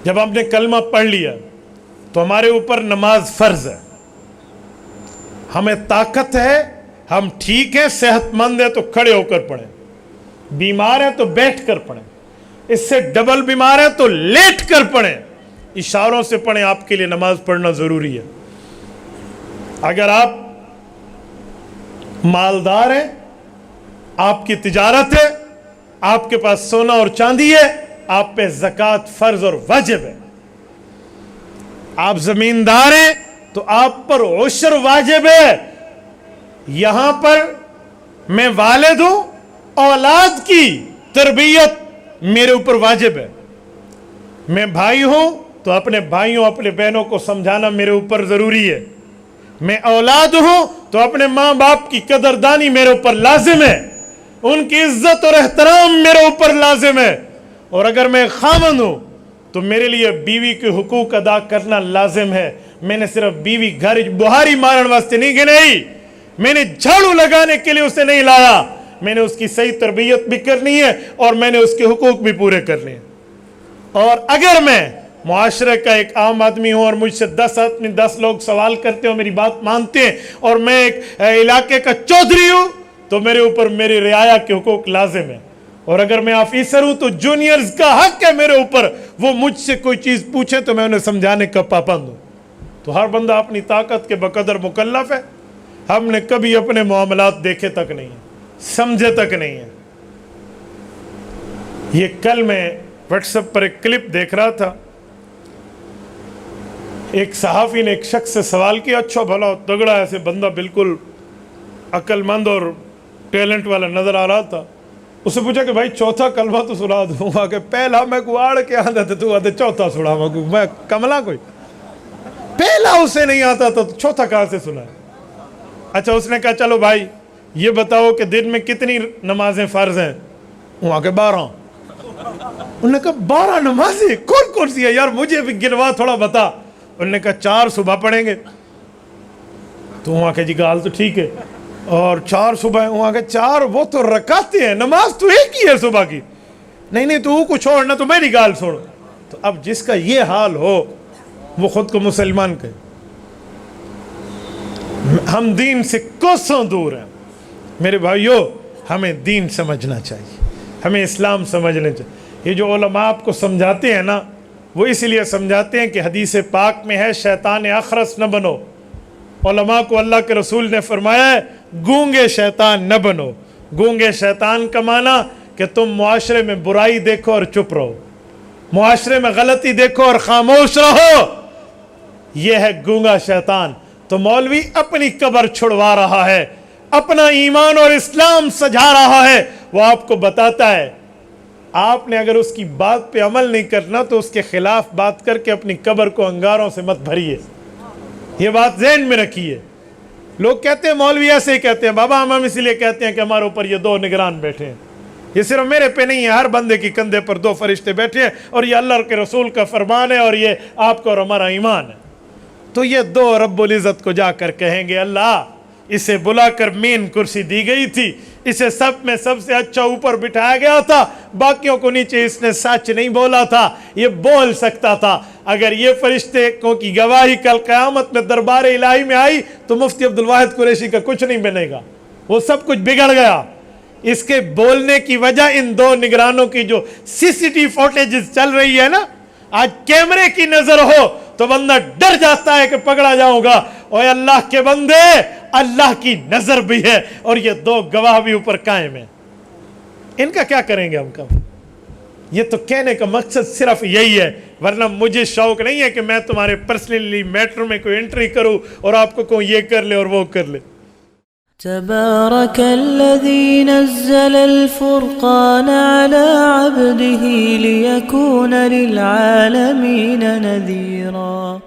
جب ہم نے کلمہ پڑھ لیا تو ہمارے اوپر نماز فرض ہے. ہمیں طاقت ہے, ہم ٹھیک ہیں, صحت مند ہیں تو کھڑے ہو کر پڑھیں, بیمار ہیں تو بیٹھ کر پڑھیں, اس سے ڈبل بیمار ہیں تو لیٹ کر پڑھیں, اشاروں سے پڑھیں. آپ کے لیے نماز پڑھنا ضروری ہے. اگر آپ مالدار ہیں, آپ کی تجارت ہے, آپ کے پاس سونا اور چاندی ہے, آپ پہ زکوٰۃ فرض اور واجب ہے. آپ زمیندار ہیں تو آپ پر عشر واجب ہے. یہاں پر میں والد ہوں, اولاد کی تربیت میرے اوپر واجب ہے. میں بھائی ہوں تو اپنے بھائیوں اپنے بہنوں کو سمجھانا میرے اوپر ضروری ہے. میں اولاد ہوں تو اپنے ماں باپ کی قدردانی میرے اوپر لازم ہے, ان کی عزت اور احترام میرے اوپر لازم ہے. اور اگر میں خاوند ہوں تو میرے لیے بیوی کے حقوق ادا کرنا لازم ہے. میں نے صرف بیوی گھر بہاری مارن واسطے نہیں گنائی, میں نے جھاڑو لگانے کے لیے اسے نہیں لایا, میں نے اس کی صحیح تربیت بھی کرنی ہے اور میں نے اس کے حقوق بھی پورے کرنے ہیں. اور اگر میں معاشرے کا ایک عام آدمی ہوں اور مجھ سے 10 لوگ سوال کرتے ہیں اور میری بات مانتے ہیں, اور میں ایک علاقے کا چودھری ہوں تو میرے اوپر میری رعایا کے حقوق لازم ہے. اور اگر میں آفیسر ہوں تو جونیئرز کا حق ہے میرے اوپر, وہ مجھ سے کوئی چیز پوچھے تو میں انہیں سمجھانے کا پابند ہوں. تو ہر بندہ اپنی طاقت کے بقدر مکلف ہے. ہم نے کبھی اپنے معاملات دیکھے تک نہیں ہیں, سمجھے تک نہیں ہیں. یہ کل میں واٹس ایپ پر ایک کلپ دیکھ رہا تھا, ایک صحافی نے ایک شخص سے سوال کیا, اچھا بھلا تگڑا ایسے بندہ بالکل عقل مند اور ٹیلنٹ والا نظر آ رہا تھا. اس سے پوچھا کہ بھائی چوتھا کلمہ تو سنا دوں گا, کہ پہلا میں کو آڑ کے آتا تھا تو آتے چوتھا سنا ہوا, میں کملا کوئی پہلا اسے نہیں آتا تھا تو چوتھا کہاں سے سنا ہے. اچھا اس نے کہا چلو بھائی یہ بتاؤ کہ دن میں کتنی نمازیں فرض ہیں. وہاں کے 12. انہوں نے کہا 12 نمازیں کون کون سی ہے یار, مجھے بھی گنوا تھوڑا بتا. انہوں نے کہا 4 صبح پڑھیں گے. تو وہاں کہ جی گال تو ٹھیک ہے, اور 4 صبح, وہاں کے 4 وہ تو رکعتیں ہیں, نماز تو ایک ہی ہے صبح کی. نہیں تو کچھ چھوڑنا تو میری گال چھوڑ. تو اب جس کا یہ حال ہو وہ خود کو مسلمان کہے. ہم دین سے کوسوں دور ہیں میرے بھائیو. ہمیں دین سمجھنا چاہیے, ہمیں اسلام سمجھنا چاہیے. یہ جو علماء آپ کو سمجھاتے ہیں نا, وہ اس لیے سمجھاتے ہیں کہ حدیث پاک میں ہے شیطان اخرس نہ بنو. علماء کو اللہ کے رسول نے فرمایا ہے گونگے شیطان نہ بنو. گونگے شیطان کا معنی کہ تم معاشرے میں برائی دیکھو اور چپ رہو, معاشرے میں غلطی دیکھو اور خاموش رہو, یہ ہے گونگا شیطان. تو مولوی اپنی قبر چھڑوا رہا ہے, اپنا ایمان اور اسلام سجھا رہا ہے. وہ آپ کو بتاتا ہے آپ نے اگر اس کی بات پہ عمل نہیں کرنا تو اس کے خلاف بات کر کے اپنی قبر کو انگاروں سے مت بھریے. یہ بات ذہن میں رکھیے. لوگ کہتے ہیں مولوی ایسے ہی کہتے ہیں, بابا ہم اس لیے کہتے ہیں کہ ہمارے اوپر یہ 2 نگران بیٹھے ہیں. یہ صرف میرے پہ نہیں ہے, ہر بندے کی کندھے پر 2 فرشتے بیٹھے ہیں, اور یہ اللہ کے رسول کا فرمان ہے, اور یہ آپ کا اور ہمارا ایمان ہے. تو یہ 2 رب العزت کو جا کر کہیں گے اللہ اسے بلا کر مین کرسی دی گئی تھی, اسے سب میں سب سے اچھا اوپر بٹھایا گیا تھا, باقیوں کو نیچے, اس نے سچ نہیں بولا تھا, یہ بول سکتا تھا. اگر یہ فرشتے کو کی گواہی کل قیامت میں دربار الہی میں آئی تو مفتی عبدالواحد قریشی کا کچھ نہیں بنے گا, وہ سب کچھ بگڑ گیا. اس کے بولنے کی وجہ ان 2 نگرانوں کی جو CCTV فوٹیجز چل رہی ہے نا, آج کیمرے کی نظر ہو تو بندہ ڈر جاتا ہے کہ پکڑا جاؤں گا. اوے اللہ کے بندے, اللہ کی نظر بھی ہے اور یہ 2 گواہ بھی اوپر قائم ہیں. ان کا کیا کریں گے ہم کب؟ یہ تو کہنے کا مقصد صرف یہی ہے, ورنہ مجھے شوق نہیں ہے کہ میں تمہارے پرسنلی میٹر میں کوئی انٹری کروں اور آپ کو کہوں یہ کر لے اور وہ کر لے. تبارك الذي نزل الفرقان على عبده ليكون للعالمين نذيرا.